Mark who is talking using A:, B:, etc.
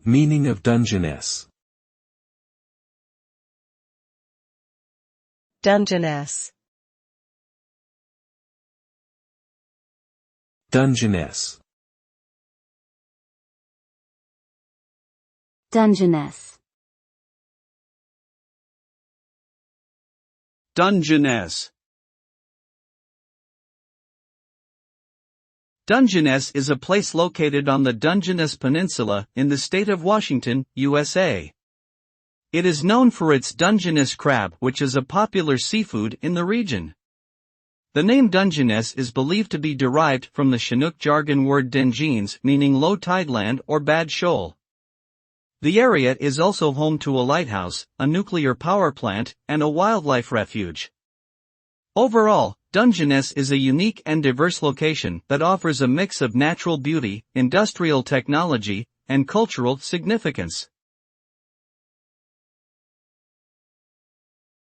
A: Meaning of Dungeness.
B: Dungeness.
A: Dungeness.
C: Dungeness.
D: Dungeness. Dungeness is a place located on the Dungeness Peninsula in the state of Washington, USA. It is known for its Dungeness crab, which is a popular seafood in the region. The name Dungeness is believed to be derived from the Chinook jargon word Dungeness, meaning low tide land or bad shoal. The area is also home to a lighthouse, a nuclear power plant, and a wildlife refuge. Overall, Dungeness is a unique and diverse location that offers a mix of natural beauty, industrial technology, and cultural significance.